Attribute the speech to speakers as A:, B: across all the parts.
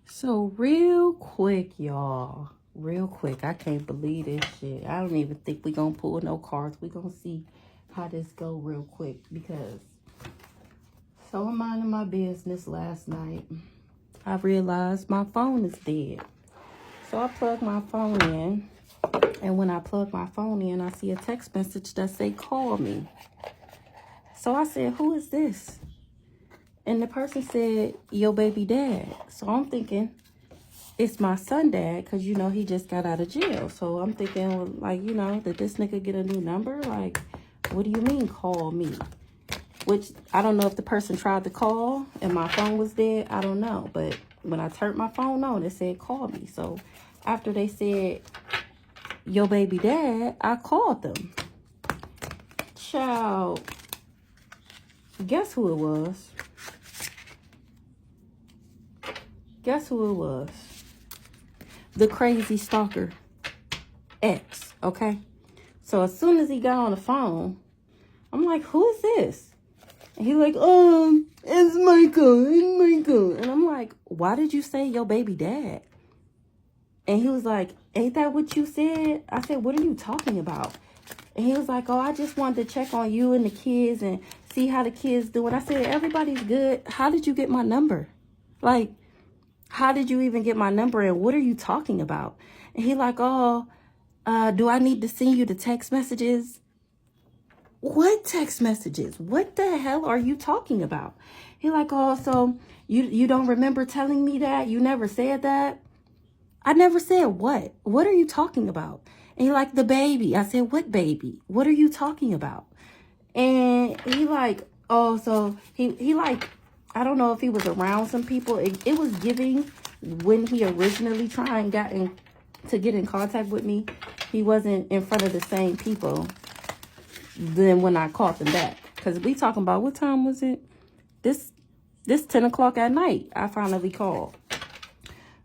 A: So real quick, y'all. Real quick. I can't believe this shit. I don't even think we gonna pull no cards. We gonna see how this go real quick. Because so I'm minding my business last night. I realized my phone is dead. So I plugged my phone in. And when I plug my phone in, I see a text message that say, call me. So I said, who is this? And the person said, your baby dad. So I'm thinking, it's my son dad, because, you know, he just got out of jail. So I'm thinking, well, like, you know, did this nigga get a new number? Like, what do you mean, call me? Which, I don't know if the person tried to call and my phone was dead. I don't know. But when I turned my phone on, it said, call me. So after they said, your baby dad, I called them. Child, guess who it was? Guess who it was? The crazy stalker ex, okay? So as soon as he got on the phone, I'm like, who is this? And he's like, it's Michael. And I'm like, why did you say your baby dad? And he was like, ain't that what you said? I said, what are you talking about? And he was like, oh, I just wanted to check on you and the kids and see how the kids doing. I said, everybody's good. How did you get my number? Like, how did you even get my number and what are you talking about? And he like, oh, do I need to send you the text messages? What text messages? What the hell are you talking about? He like, oh, so you don't remember telling me that? You never said that? I never said what? What are you talking about? And he like, the baby. I said, what baby? What are you talking about? And he like, oh, so he like, I don't know if he was around some people. It was giving when he originally tried and got to get in contact with me. He wasn't in front of the same people than when I called them back. Because we talking about, what time was it? This 10 o'clock at night, I finally called.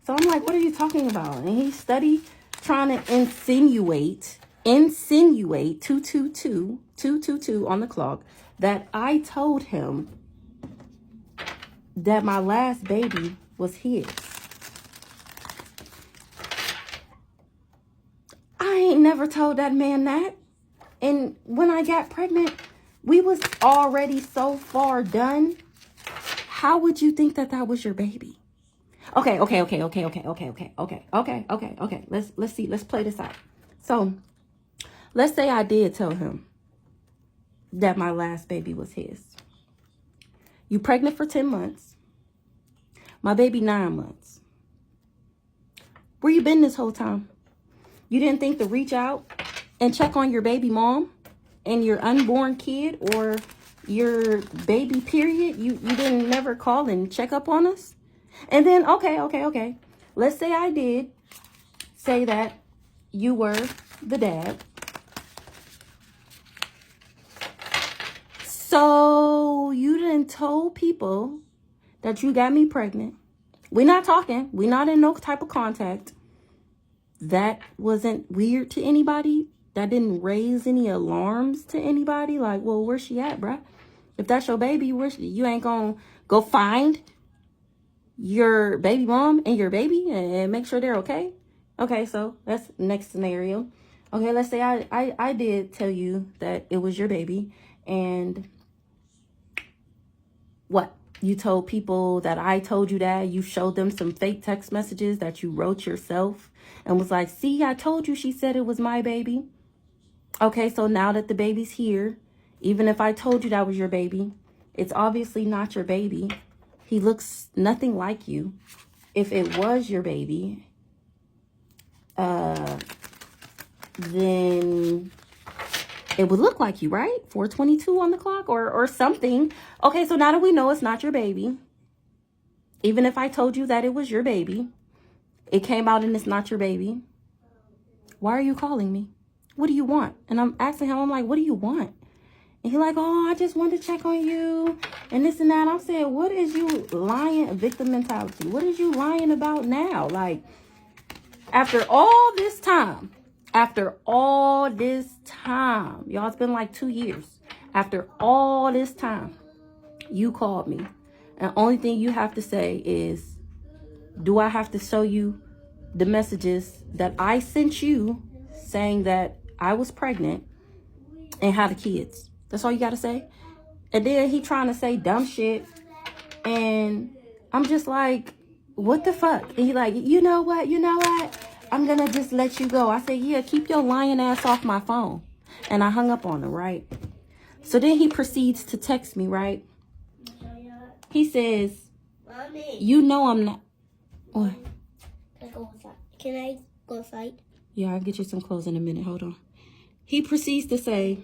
A: So I'm like, what are you talking about? And he studied trying to insinuate 222 on the clock that I told him that my last baby was his. I ain't never told that man that. And when I got pregnant, we was already so far done. How would you think that that was your baby? Okay. Let's see. Let's play this out. So let's say I did tell him that my last baby was his. You pregnant for 10 months. My baby 9 months. Where you been this whole time? You didn't think to reach out and check on your baby mom and your unborn kid or your baby period? You didn't never call and check up on us? And then, okay. Let's say I did say that you were the dad. So you done told people that you got me pregnant. We're not talking. We're not in no type of contact. That wasn't weird to anybody. That didn't raise any alarms to anybody. Like, well, where's she at, bruh? If that's your baby, you ain't gonna go find your baby mom and your baby and make sure they're okay. Okay, so that's next scenario. Okay, let's say I did tell you that it was your baby, and what? You told people that I told you that. You showed them some fake text messages that you wrote yourself and was like, see, I told you she said it was my baby. Okay, so now that the baby's here, even if I told you that was your baby, it's obviously not your baby. He looks nothing like you. If it was your baby, then it would look like you, right? 4:22 on the clock or something. Okay, so now that we know it's not your baby, even if I told you that it was your baby, it came out and it's not your baby, why are you calling me? What do you want? And I'm asking him, I'm like, what do you want? And he's like, oh, I just wanted to check on you and this and that. I'm saying, what is you lying, victim mentality? What is you lying about now? Like, after all this time, y'all, it's been like 2 years. After all this time, you called me. And the only thing you have to say is, Do I have to show you the messages that I sent you saying that I was pregnant and had the kids? That's all you got to say? And then he trying to say dumb shit. And I'm just like, what the fuck? And he like, you know what? I'm going to just let you go. I said, yeah, keep your lying ass off my phone. And I hung up on him, right? So then he proceeds to text me, right? He says, Mommy, you know I'm not. What?
B: Can I go outside?
A: Yeah, I'll get you some clothes in a minute. Hold on. He proceeds to say,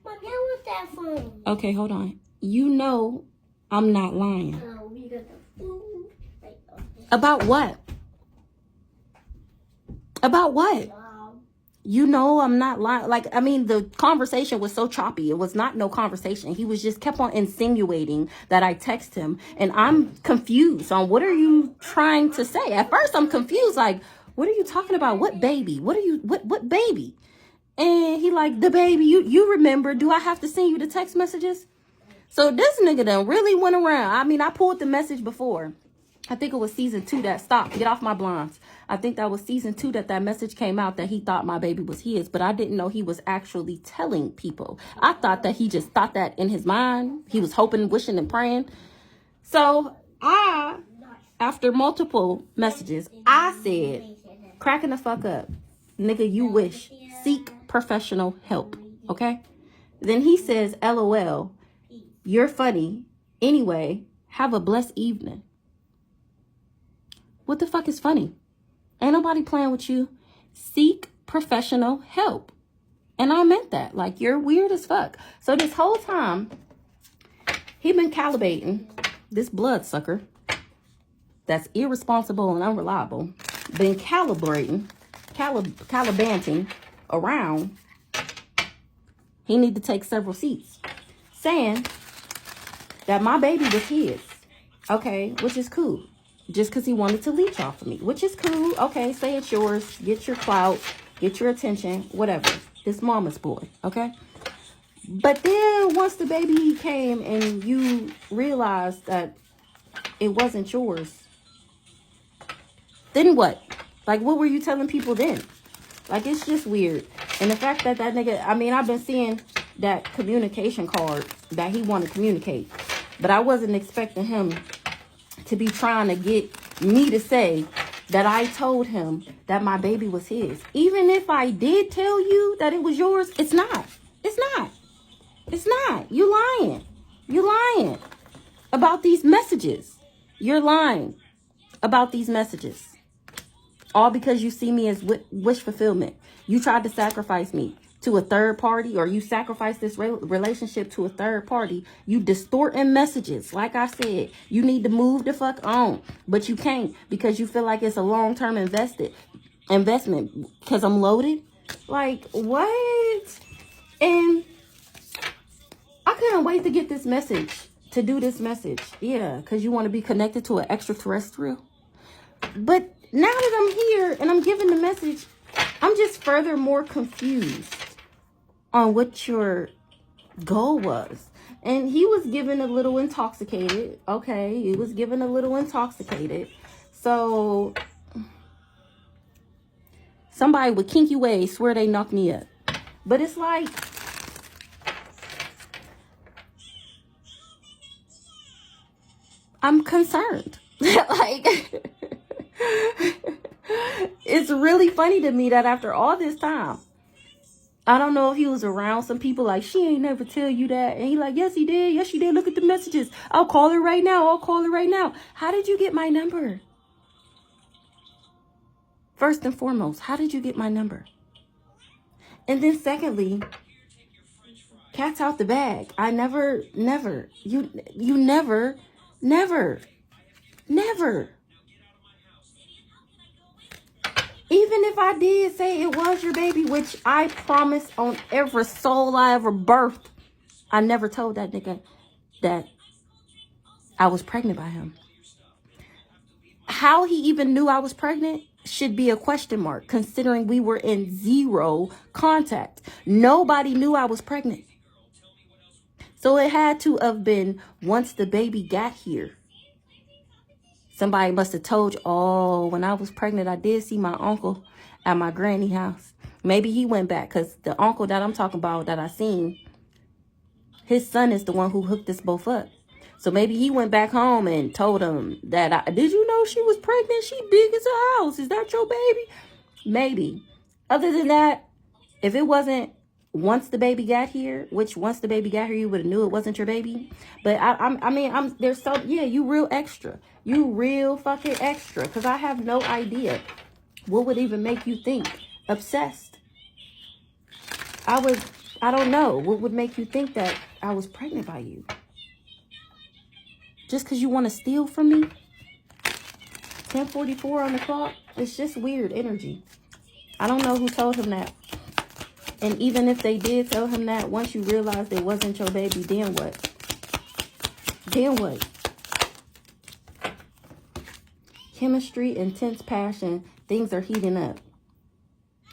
B: Mommy, I want that phone.
A: Okay, hold on. You know I'm not lying.
B: Oh, you got the food.
A: About what? About what? You know I'm not lying. Like, I mean, the conversation was so choppy. It was not no conversation. He was just kept on insinuating that I text him. And I'm confused on what are you trying to say? At first, I'm confused. Like, what are you talking about? What baby? What baby? And he like, the baby, you remember. Do I have to send you the text messages? So this nigga done really went around. I mean, I pulled the message before. I think it was season 2 that stopped. Get off my blondes. I think that was season 2 that message came out that he thought my baby was his. But I didn't know he was actually telling people. I thought that he just thought that in his mind. He was hoping, wishing, and praying. So after multiple messages, I said, cracking the fuck up. Nigga, you wish. Seek professional help. Okay? Then he says, LOL. You're funny. Anyway, have a blessed evening. What the fuck is funny? Ain't nobody playing with you. Seek professional help. And I meant that. Like, you're weird as fuck. So this whole time, he been calibrating this bloodsucker that's irresponsible and unreliable. Been calibrating around. He need to take several seats. Saying that my baby was his. Okay, which is cool. Just because he wanted to leech off of me, which is cool. Okay, say it's yours. Get your clout. Get your attention. Whatever. It's mama's boy. Okay? But then once the baby came and you realized that it wasn't yours, then what? Like, what were you telling people then? Like, it's just weird. And the fact that nigga, I mean, I've been seeing that communication card that he wanted to communicate. But I wasn't expecting him to be trying to get me to say that I told him that my baby was his. Even if I did tell you that it was yours, it's not. It's not. It's not. You lying. You lying about these messages. You're lying about these messages. All because you see me as wish fulfillment. You tried to sacrifice me to a third party, or you sacrifice this relationship to a third party. You distorting messages. Like I said, you need to move the fuck on, but you can't because you feel like it's a long-term investment because I'm loaded. Like, what? And I couldn't wait to get this message, to do this message. Yeah, because you want to be connected to an extraterrestrial. But now that I'm here and I'm giving the message, I'm just furthermore confused on what your goal was. And he was given a little intoxicated. Okay, he was given a little intoxicated. So somebody with kinky ways swear they knocked me up. But it's like, I'm concerned. Like, it's really funny to me that after all this time, I don't know if he was around some people like, she ain't never tell you that. And he like, yes, he did. Yes, she did. Look at the messages. I'll call her right now. How did you get my number? First and foremost, how did you get my number? And then secondly, cat's out the bag. I never, you never. Even if I did say it was your baby, which I promise on every soul I ever birthed, I never told that nigga that I was pregnant by him. How he even knew I was pregnant should be a question mark, considering we were in zero contact. Nobody knew I was pregnant. So it had to have been once the baby got here. Somebody must have told you, oh, when I was pregnant, I did see my uncle at my granny house. Maybe he went back because the uncle that I'm talking about that I seen, his son is the one who hooked us both up. So maybe he went back home and told him that, did you know she was pregnant? She big as a house. Is that your baby? Maybe. Other than that, if it wasn't once the baby got here, which once the baby got here, you would have knew it wasn't your baby. But there's so, yeah, you real extra. You real fucking extra. Because I have no idea what would even make you think obsessed. I don't know. What would make you think that I was pregnant by you? Just because you want to steal from me? 10:44 on the clock? It's just weird energy. I don't know who told him that. And even if they did tell him that, once you realized it wasn't your baby, then what? Then what? Chemistry, intense passion, things are heating up.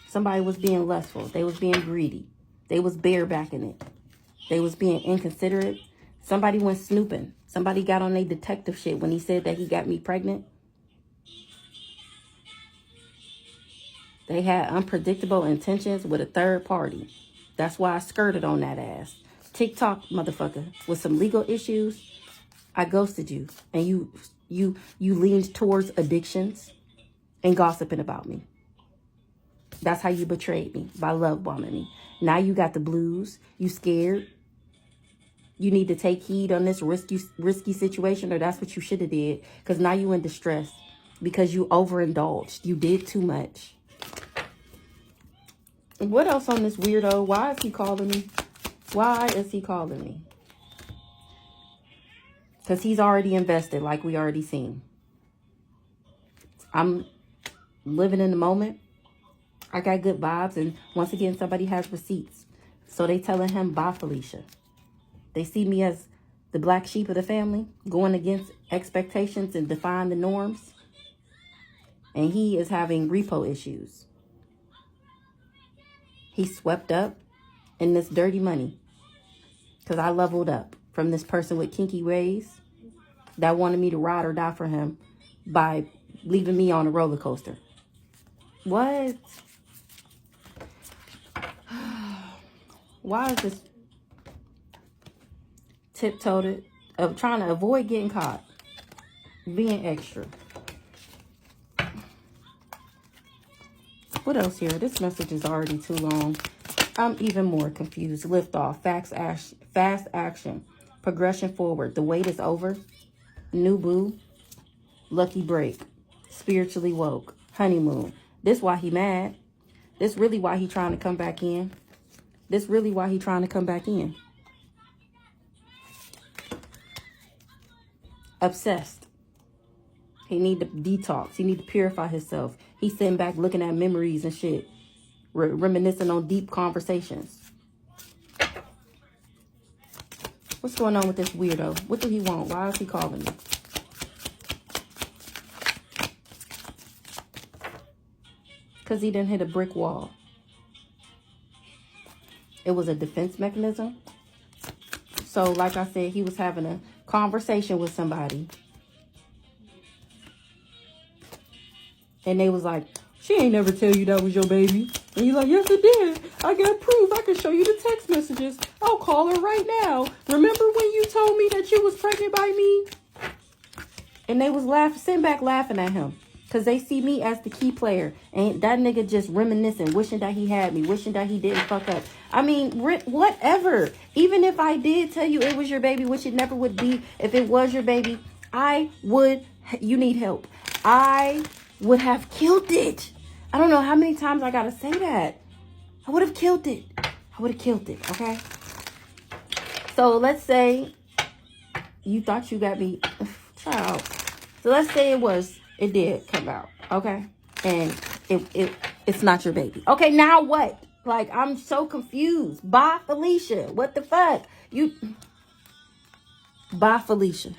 A: Somebody was being lustful. They was being greedy. They was barebacking it. They was being inconsiderate. Somebody went snooping. Somebody got on their detective shit when he said that he got me pregnant. They had unpredictable intentions with a third party. That's why I skirted on that ass. TikTok, motherfucker, with some legal issues, I ghosted you. And you leaned towards addictions and gossiping about me. That's how you betrayed me, by love bombing me. Now you got the blues. You scared. You need to take heed on this risky situation, or that's what you should have did. Because now you in distress because you overindulged. You did too much. What else on this weirdo? Why is he calling me? Why is he calling me? Because he's already invested, like we already seen. I'm living in the moment. I got good vibes. And once again, somebody has receipts. So they telling him, bye, Felicia. They see me as the black sheep of the family, going against expectations and defying the norms. And he is having repo issues. He swept up in this dirty money. Because I leveled up from this person with kinky ways that wanted me to ride or die for him by leaving me on a roller coaster. What? Why is this tiptoed of trying to avoid getting caught? Being extra. What else here? This message is already too long. I'm even more confused. Lift off. Fast action. Progression forward. The wait is over. New boo. Lucky break. Spiritually woke. Honeymoon. This why he mad. This really why he trying to come back in. This really why he trying to come back in. Obsessed. He need to detox. He need to purify himself. He's sitting back looking at memories and shit. Reminiscing on deep conversations. What's going on with this weirdo? What do he want? Why is he calling me? Because he didn't hit a brick wall. It was a defense mechanism. So, like I said, he was having a conversation with somebody. And they was like, she ain't never tell you that was your baby. And you're like, yes, it did. I got proof. I can show you the text messages. I'll call her right now. Remember when you told me that you was pregnant by me? And they was laughing, sitting back laughing at him. Because they see me as the key player. And that nigga just reminiscing, wishing that he had me, wishing that he didn't fuck up. I mean, whatever. Even if I did tell you it was your baby, which it never would be if it was your baby, you need help. I would have killed it. I don't know how many times I gotta say that. I would have killed it. I would have killed it, okay? So let's say you thought you got me, child. So let's say it did come out, okay? And it's not your baby. Okay, now what? Like, I'm so confused. Bye, Felicia. What the fuck? Bye, Felicia.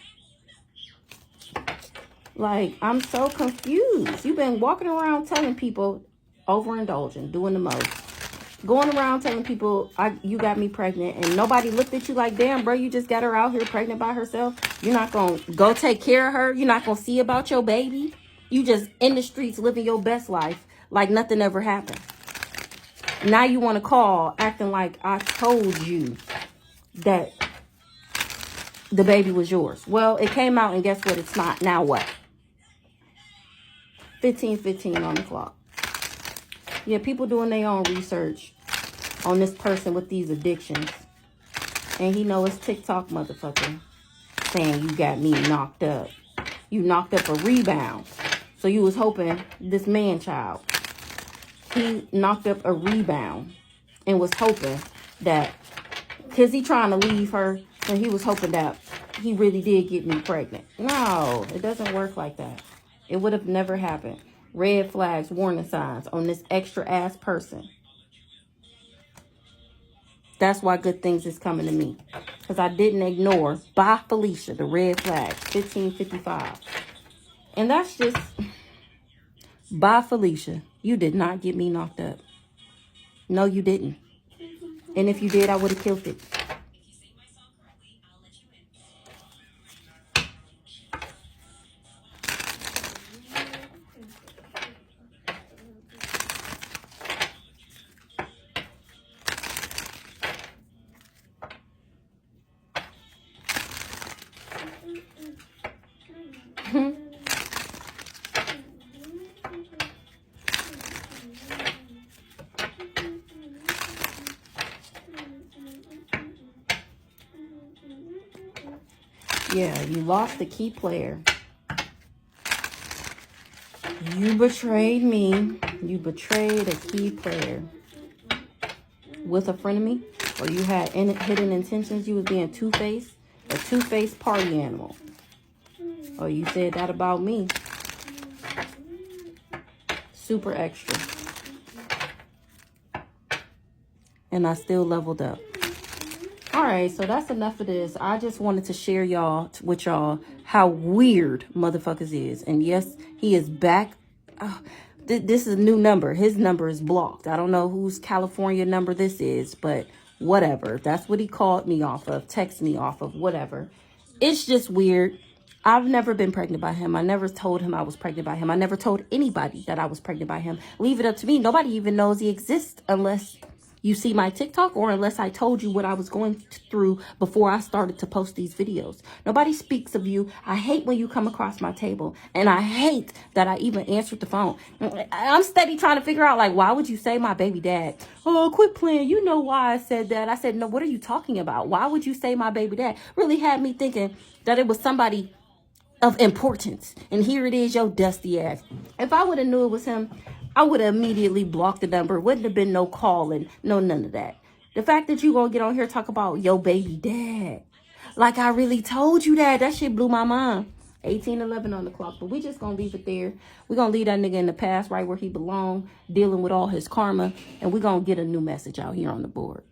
A: Like, I'm so confused. You've been walking around telling people overindulging, doing the most. Going around telling people you got me pregnant, and nobody looked at you like, damn, bro, you just got her out here pregnant by herself. You're not going to go take care of her. You're not going to see about your baby. You just in the streets living your best life like nothing ever happened. Now you want to call acting like I told you that the baby was yours. Well, it came out, and guess what? It's not. Now what? 15:15 on the clock. Yeah, people doing their own research on this person with these addictions. And he know it's TikTok motherfucker saying you got me knocked up. You knocked up a rebound. So you was hoping this man child, he knocked up a rebound and was hoping that, because he trying to leave her, so he was hoping that he really did get me pregnant. No, it doesn't work like that. It would have never happened. Red flags, warning signs on this extra ass person. That's why good things is coming to me. Because I didn't ignore, by Felicia, the red flags, 15:55. And that's just, by Felicia, you did not get me knocked up. No, you didn't. And if you did, I would have killed it. Yeah, you lost the key player. You betrayed me. You betrayed a key player with a frenemy, or you had hidden intentions. You was being two-faced, a two-faced party animal. Or you said that about me. Super extra. And I still leveled up. All right, so that's enough of this. I just wanted to share with y'all how weird motherfuckers is. And yes, he is back. This is a new number. His number is blocked. I don't know whose California number this is, but whatever. That's what he called me off of, texted me off of, whatever. It's just weird. I've never been pregnant by him. I never told him I was pregnant by him. I never told anybody that I was pregnant by him. Leave it up to me. Nobody even knows he exists unless you see my TikTok, or unless I told you what I was going through before I started to post these videos. Nobody speaks of you. I hate when you come across my table, and I hate that I even answered the phone. I'm steady trying to figure out, like, why would you say my baby dad? Oh, quit playing. You know why I said that. I said, no, what are you talking about? Why would you say my baby dad? Really had me thinking that it was somebody of importance. And here it is, your dusty ass. If I would have knew it was him, I would have immediately blocked the number. Wouldn't have been no calling, no none of that. The fact that you gonna get on here and talk about your baby dad, like I really told you that shit blew my mind. 18:11 on the clock, but we just gonna leave it there. We gonna leave that nigga in the past, right where he belong, dealing with all his karma, and we gonna get a new message out here on the board.